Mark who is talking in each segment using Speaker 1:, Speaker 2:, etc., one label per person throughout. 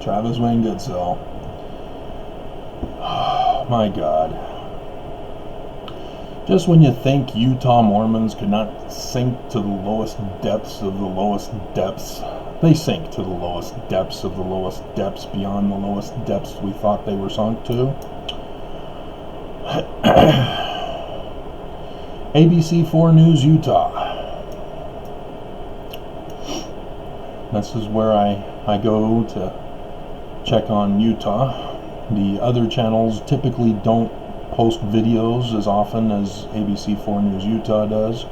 Speaker 1: Travis Wayne Goodsell. Oh, my God. Just when you think Utah Mormons could not sink to the lowest depths of the lowest depths, they sink to the lowest depths of the lowest depths beyond the lowest depths we thought they were sunk to. ABC 4 News Utah. This is where I go to check on Utah. The other channels typically don't post videos as often as ABC 4 News Utah does.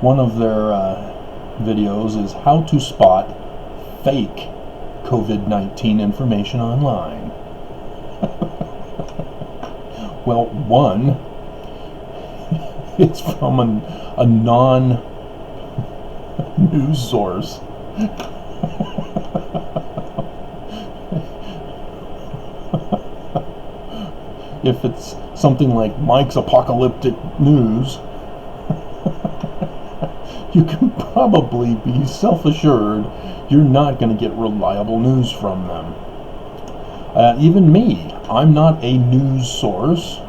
Speaker 1: One of their videos is how to spot fake COVID-19 information online. Well, one, it's from a non-news source. If it's something like Mike's Apocalyptic News, you can probably be self-assured you're not going to get reliable news from them. Even me, I'm not a news source.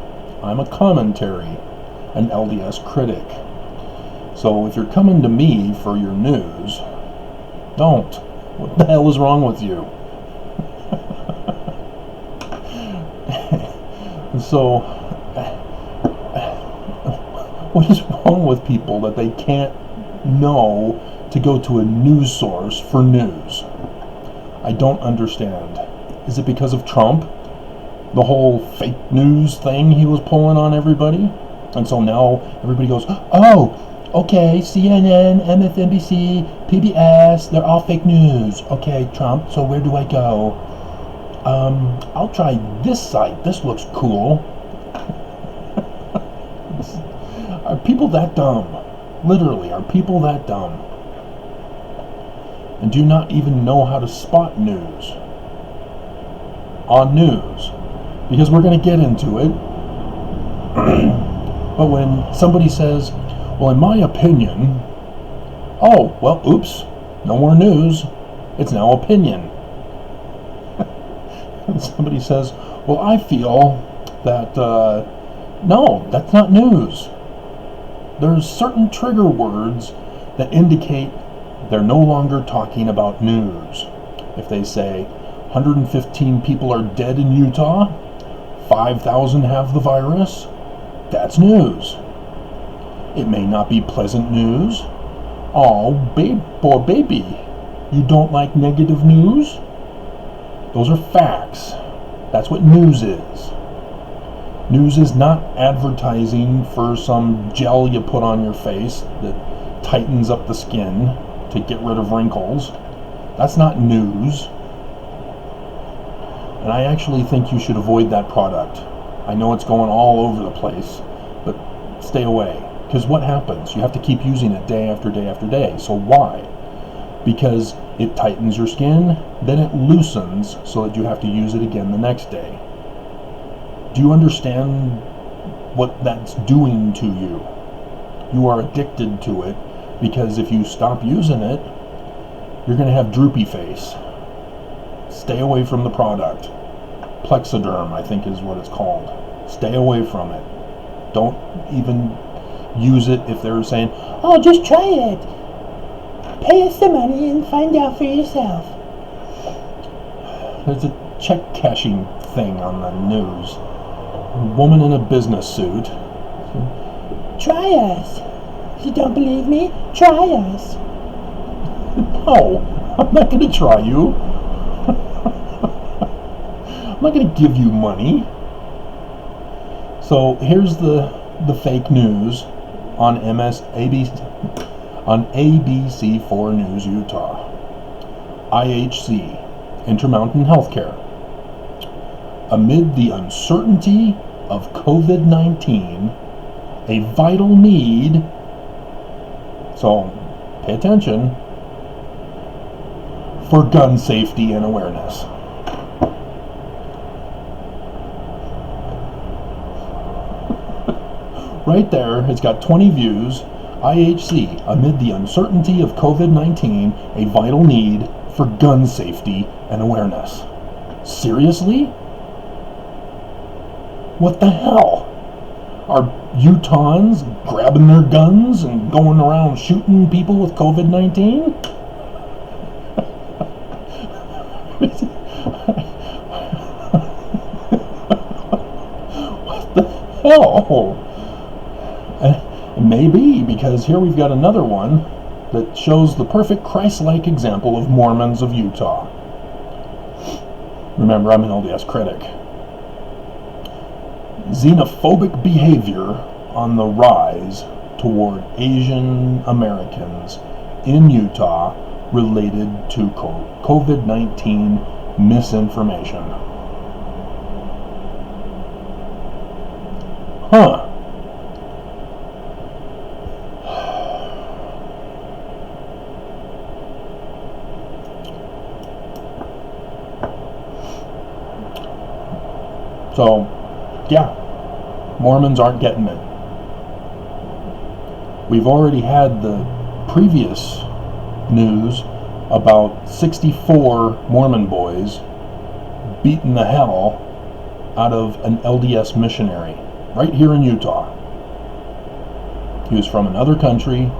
Speaker 1: I'm a commentary, an LDS critic. So if you're coming to me for your news, don't. What the hell is wrong with you? So, what is wrong with people that they can't know to go to a news source for news? I don't understand. Is it because of Trump? The whole fake news thing he was pulling on everybody? And so now everybody goes, oh, okay, CNN, MSNBC, PBS, they're all fake news. Okay, Trump, so where do I go? I'll try this site. This looks cool. Are people that dumb? Literally, are people that dumb? And do not even know how to spot news on news? Because we're going to get into it. But when somebody says, well, in my opinion, oh, well, oops, no more news. It's now opinion. And somebody says, well, I feel that, no, that's not news. There's certain trigger words that indicate they're no longer talking about news. If they say 115 people are dead in Utah, 5,000 have the virus, that's news. It may not be pleasant news. Oh, poor baby, you don't like negative news? Those are facts. That's what news is. News is not advertising for some gel you put on your face that tightens up the skin to get rid of wrinkles. That's not news. And I actually think you should avoid that product. I know it's going all over the place, but stay away. Because what happens? You have to keep using it day after day after day. So why? Because it tightens your skin, then it loosens so that you have to use it again the next day. Do you understand what that's doing to you? You are addicted to it because if you stop using it, you're going to have droopy face. Stay away from the product. Plexiderm, I think is what it's called. Stay away from it. Don't even use it if they're saying, oh, just try it. Pay us the money and find out for yourself. There's a check cashing thing on the news. A woman in a business suit. Try us. If you don't believe me, try us. No, I'm not going to try you. I'm not going to give you money. So here's the fake news on ABC 4 News Utah. IHC, Intermountain Healthcare. Amid the uncertainty of COVID-19, a vital need, so pay attention, for gun safety and awareness. Right there, it's got 20 views. IHC, amid the uncertainty of COVID-19, a vital need for gun safety and awareness. Seriously? What the hell? Are Utahns grabbing their guns and going around shooting people with COVID-19? What the hell? Maybe, because here we've got another one that shows the perfect Christ-like example of Mormons of Utah. Remember, I'm an LDS critic. Xenophobic behavior on the rise toward Asian Americans in Utah related to COVID-19 misinformation. Huh. So, yeah, Mormons aren't getting it. We've already had the previous news about 64 Mormon boys beating the hell out of an LDS missionary right here in Utah. He was from another country,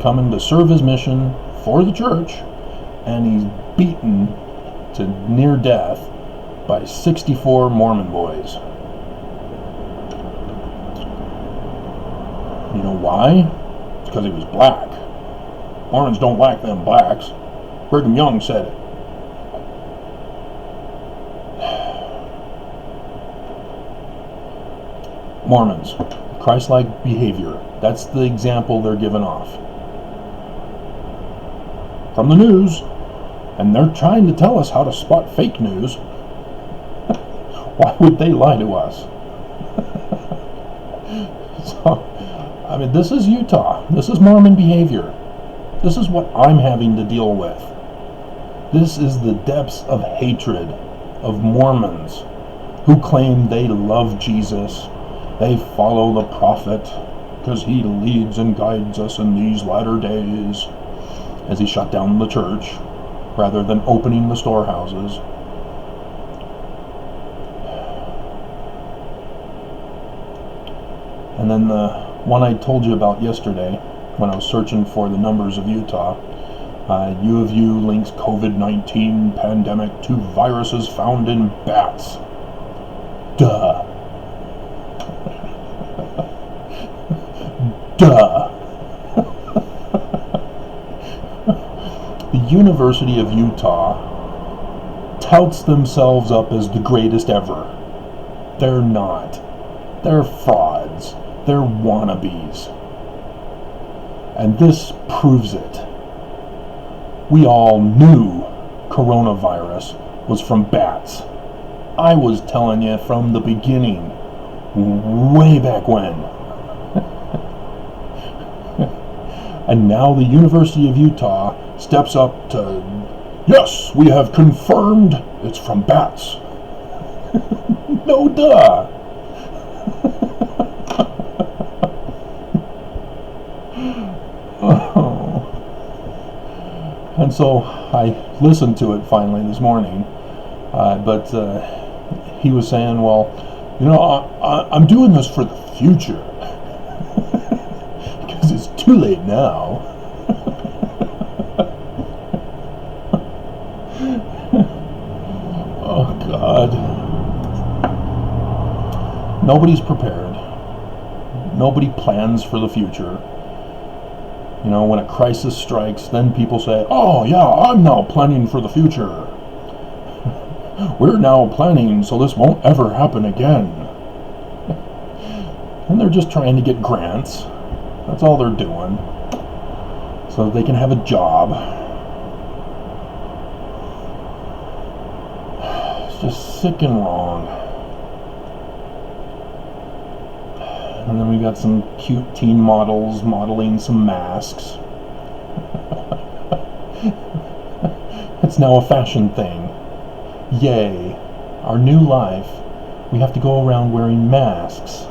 Speaker 1: coming to serve his mission for the church, and he's beaten to near death by 64 Mormon boys. You know why? It's because he was black. Mormons don't like them blacks. Brigham Young said it. Mormons, Christ-like behavior. That's the example they're giving off from the news, and they're trying to tell us how to spot fake news. Why would they lie to us? So, I mean, this is Utah. This is Mormon behavior. This is what I'm having to deal with. This is the depths of hatred of Mormons who claim they love Jesus. They follow the prophet because he leads and guides us in these latter days, as he shut down the church rather than opening the storehouses. And then the one I told you about yesterday, when I was searching for the numbers of Utah, U of U links COVID-19 pandemic to viruses found in bats. Duh. Duh. The University of Utah touts themselves up as the greatest ever. They're not. They're frauds. They're wannabes. And this proves it. We all knew coronavirus was from bats. I was telling you from the beginning, way back when. And now the University of Utah steps up to, yes, we have confirmed it's from bats. No duh. Oh. And so I listened to it finally this morning, but he was saying, well, you know, I'm doing this for the future because it's too late now. Oh God. Nobody's prepared. Nobody plans for the future. You know, when a crisis strikes, then people say, oh yeah, I'm now planning for the future. We're now planning so this won't ever happen again. And they're just trying to get grants. That's all they're doing. So they can have a job. It's just sick and wrong. And then we got some cute teen models modeling some masks. It's now a fashion thing. Yay. Our new life, we have to go around wearing masks.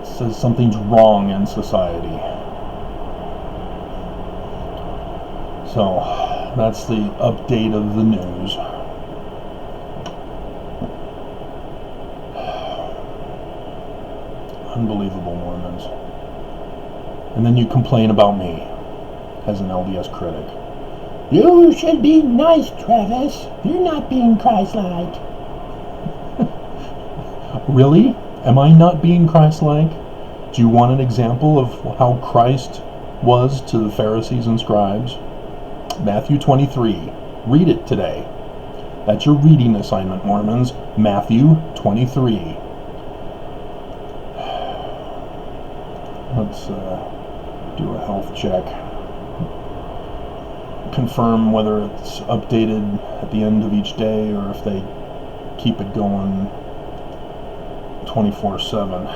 Speaker 1: It's says something's wrong in society. So that's the update of the news. Unbelievable, Mormons. And then you complain about me as an LDS critic. You should be nice, Travis. You're not being Christ-like. Really? Am I not being Christ-like? Do you want an example of how Christ was to the Pharisees and scribes? Matthew 23. Read it today. That's your reading assignment, Mormons. Matthew 23. Let's do a health check. Confirm whether it's updated at the end of each day or if they keep it going 24/7.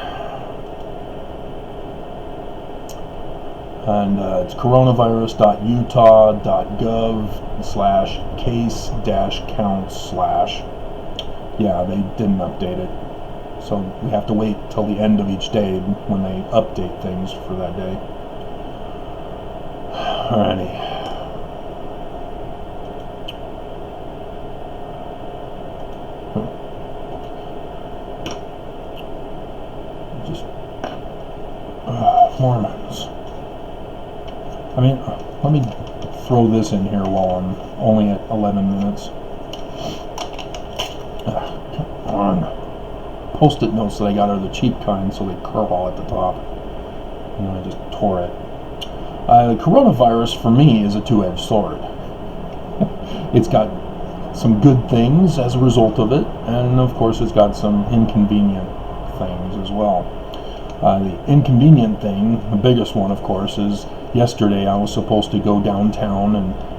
Speaker 1: And it's coronavirus.utah.gov/case-count/. Yeah, they didn't update it. So we have to wait till the end of each day when they update things for that day. Alrighty. Just Mormons. I mean, let me throw this in here while I'm only at 11 minutes. Come on. Post-it notes that I got are the cheap kind, so they curl at the top. And then I just tore it. The coronavirus, for me, is a two-edged sword. It's got some good things as a result of it, and of course it's got some inconvenient things as well. The inconvenient thing, the biggest one, of course, is yesterday I was supposed to go downtown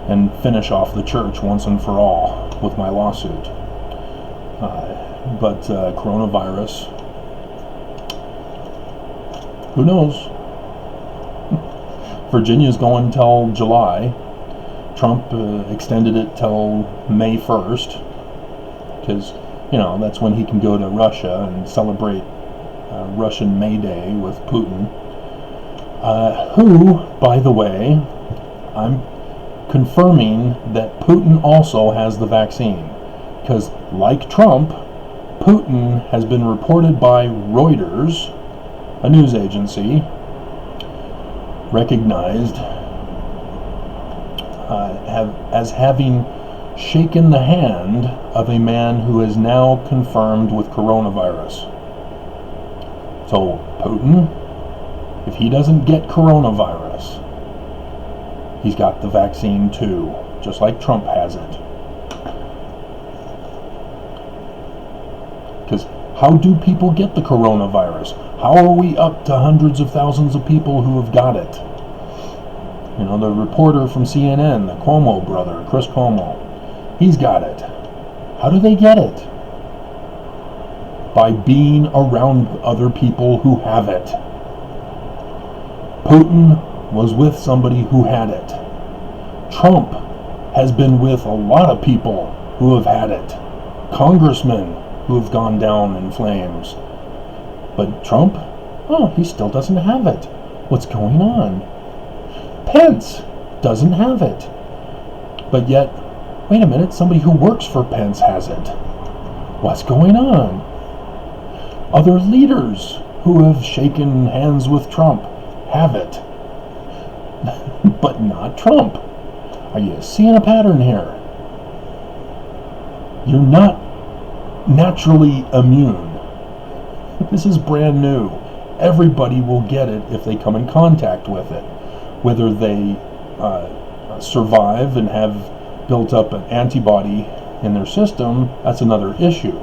Speaker 1: and finish off the church once and for all with my lawsuit. But coronavirus, who knows? Virginia's going till July. Trump extended it till May 1st because, you know, that's when he can go to Russia and celebrate Russian May Day with Putin, who, by the way, I'm confirming that Putin also has the vaccine, because like Trump, Putin has been reported by Reuters, a news agency, recognized as having shaken the hand of a man who is now confirmed with coronavirus. So Putin, if he doesn't get coronavirus, he's got the vaccine too, just like Trump has it. Because how do people get the coronavirus? How are we up to hundreds of thousands of people who have got it? You know, the reporter from CNN, the Cuomo brother, Chris Cuomo, he's got it. How do they get it? By being around other people who have it. Putin was with somebody who had it. Trump has been with a lot of people who have had it. Congressmen who have gone down in flames. But Trump, oh, he still doesn't have it. What's going on? Pence doesn't have it. But yet, wait a minute, somebody who works for Pence has it. What's going on? Other leaders who have shaken hands with Trump have it. But not Trump. Are you seeing a pattern here? You're not naturally immune. This is brand new. Everybody will get it if they come in contact with it. Whether they survive and have built up an antibody in their system, that's another issue.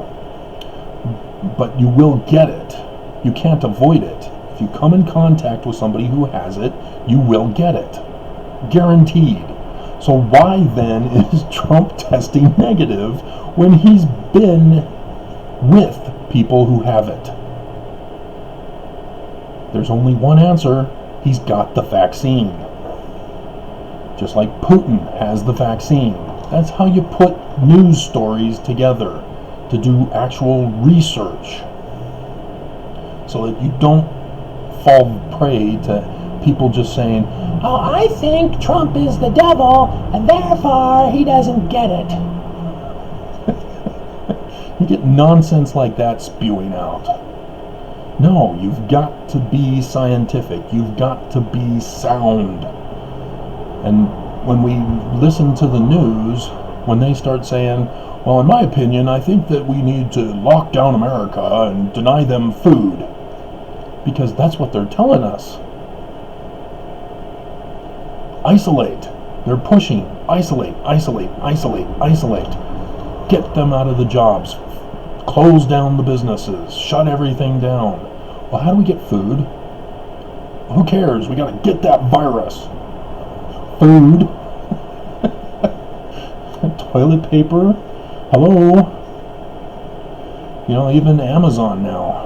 Speaker 1: But you will get it. You can't avoid it. If you come in contact with somebody who has it, you will get it. Guaranteed. So why then is Trump testing negative when he's been with people who have it? There's only one answer. He's got the vaccine. Just like Putin has the vaccine. That's how you put news stories together, to do actual research, so that you don't fall prey to people just saying, "Oh, I think Trump is the devil, and therefore he doesn't get it." You get nonsense like that spewing out. No, you've got to be scientific. You've got to be sound. And when we listen to the news, when they start saying, "Well, in my opinion, I think that we need to lock down America and deny them food," because that's what they're telling us. Isolate. They're pushing. Isolate, isolate, isolate, isolate. Get them out of the jobs. Close down the businesses. Shut everything down. Well, how do we get food? Who cares? We gotta get that virus. Food. Toilet paper. Hello. You know, even Amazon now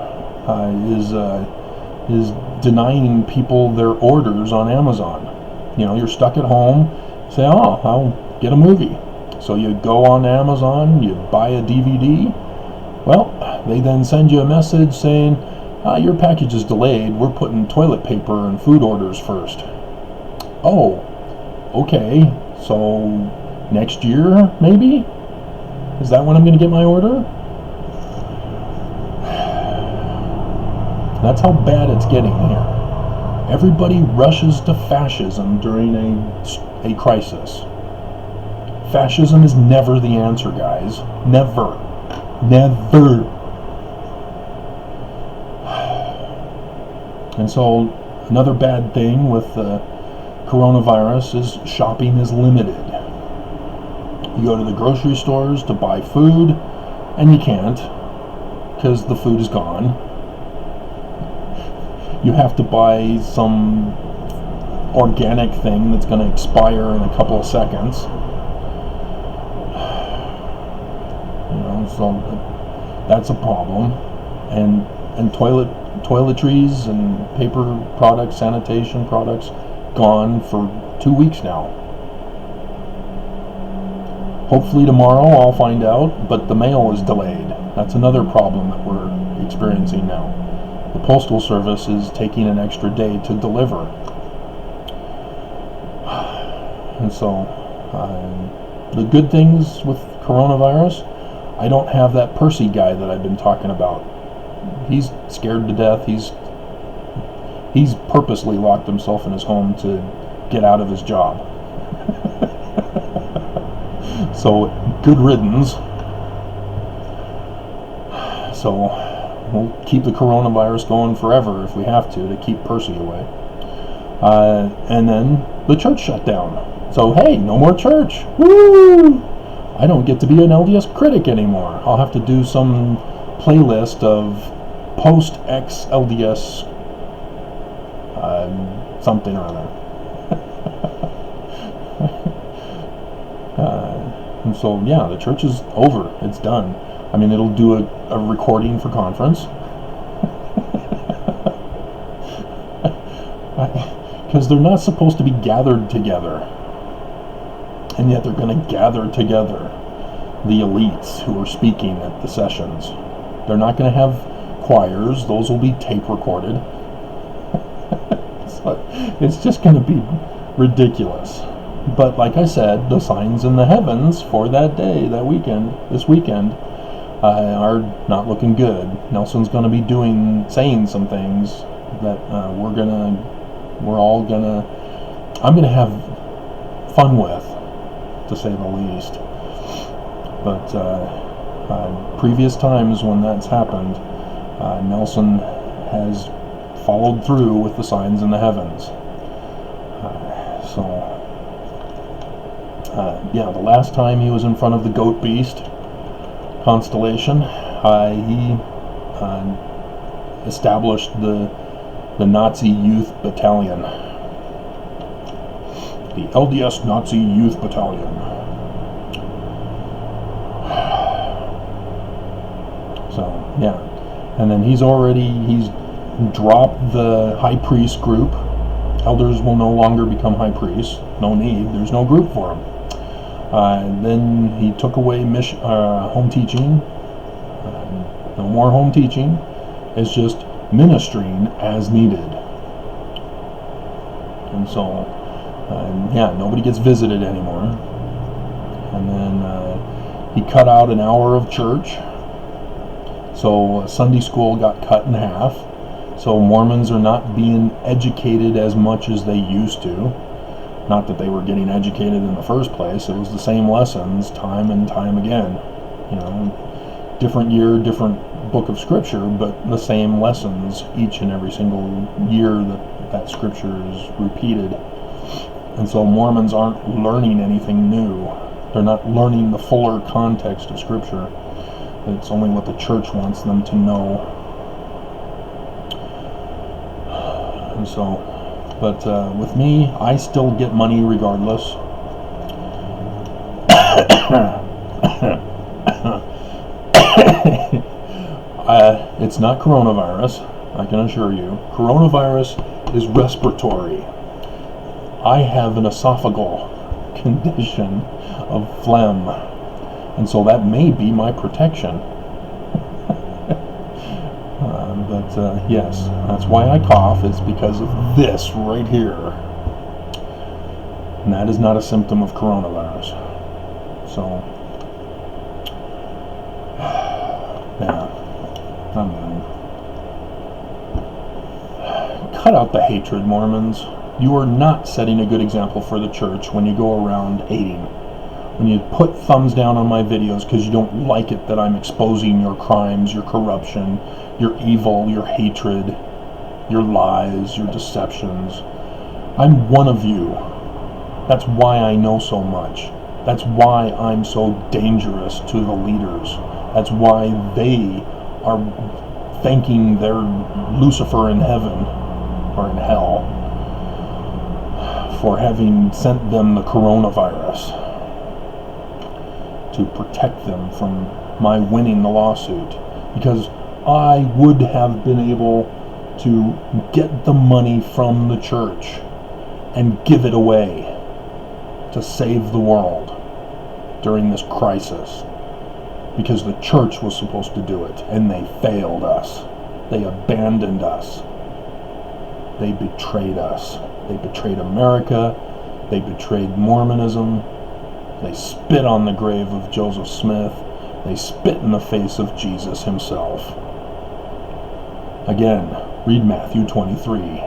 Speaker 1: is denying people their orders on Amazon. You know, you're stuck at home. Say, "Oh, I'll get a movie." So you go on Amazon, you buy a DVD. Well, they then send you a message saying, "Your package is delayed. We're putting toilet paper and food orders first." Oh, okay. So next year, maybe? Is that when I'm going to get my order? That's how bad it's getting here. Everybody rushes to fascism during a crisis. Fascism is never the answer, guys. Never. Never. And so another bad thing with the coronavirus is shopping is limited. You go to the grocery stores to buy food, and you can't because the food is gone. You have to buy some organic thing that's going to expire in a couple of seconds. You know, so that's a problem. And toiletries and paper products, sanitation products, gone for 2 weeks now. Hopefully tomorrow I'll find out, but the mail is delayed. That's another problem that we're experiencing now. The Postal Service is taking an extra day to deliver. And so, the good things with coronavirus, I don't have that Percy guy that I've been talking about. He's scared to death. He's purposely locked himself in his home to get out of his job. So, good riddance. So, we'll keep the coronavirus going forever if we have to keep Percy away. And then the church shut down. So, hey, no more church. Woo! I don't get to be an LDS critic anymore. I'll have to do some playlist of post-ex LDS something or other. And so, yeah, the church is over. It's done. I mean, it'll do a recording for conference. Because they're not supposed to be gathered together. And yet they're going to gather together the elites who are speaking at the sessions. They're not going to have choirs. Those will be tape recorded. So it's just going to be ridiculous. But like I said, the signs in the heavens for that day, this weekend, are not looking good. Nelson's going to be saying some things that I'm going to have fun with, to say the least. But previous times when that's happened, Nelson has followed through with the signs in the heavens. The last time he was in front of the goat beast constellation, he established the Nazi Youth Battalion, the LDS Nazi Youth Battalion. So, yeah. And then he's dropped the high priest group. Elders will no longer become high priests. No need. There's no group for them. Then he took away home teaching. No more home teaching. It's just ministering as needed. And so, yeah, nobody gets visited anymore. And then he cut out an hour of church. So Sunday school got cut in half. So Mormons are not being educated as much as they used to. Not that they were getting educated in the first place. It was the same lessons time and time again. You know, different year, different book of scripture, but the same lessons each and every single year that scripture is repeated. And so Mormons aren't learning anything new. They're not learning the fuller context of scripture. It's only what the church wants them to know. And so, but with me, I still get money regardless. It's not coronavirus, I can assure you. Coronavirus is respiratory. I have an esophageal condition of phlegm, and so that may be my protection. But yes, that's why I cough. It's because of this right here, and that is not a symptom of coronavirus. So, yeah, I'm done. Cut out the hatred, Mormons. You are not setting a good example for the church when you go around hating. When you put thumbs down on my videos because you don't like it that I'm exposing your crimes, your corruption, your evil, your hatred, your lies, your deceptions. I'm one of you. That's why I know so much. That's why I'm so dangerous to the leaders. That's why they are thanking their Lucifer in heaven, or in hell, for having sent them the coronavirus to protect them from my winning the lawsuit. Because I would have been able to get the money from the church and give it away to save the world during this crisis, because the church was supposed to do it, and they failed us. They abandoned us. They betrayed us. They betrayed America. They betrayed Mormonism. They spit on the grave of Joseph Smith. They spit in the face of Jesus himself. Again, read Matthew 23.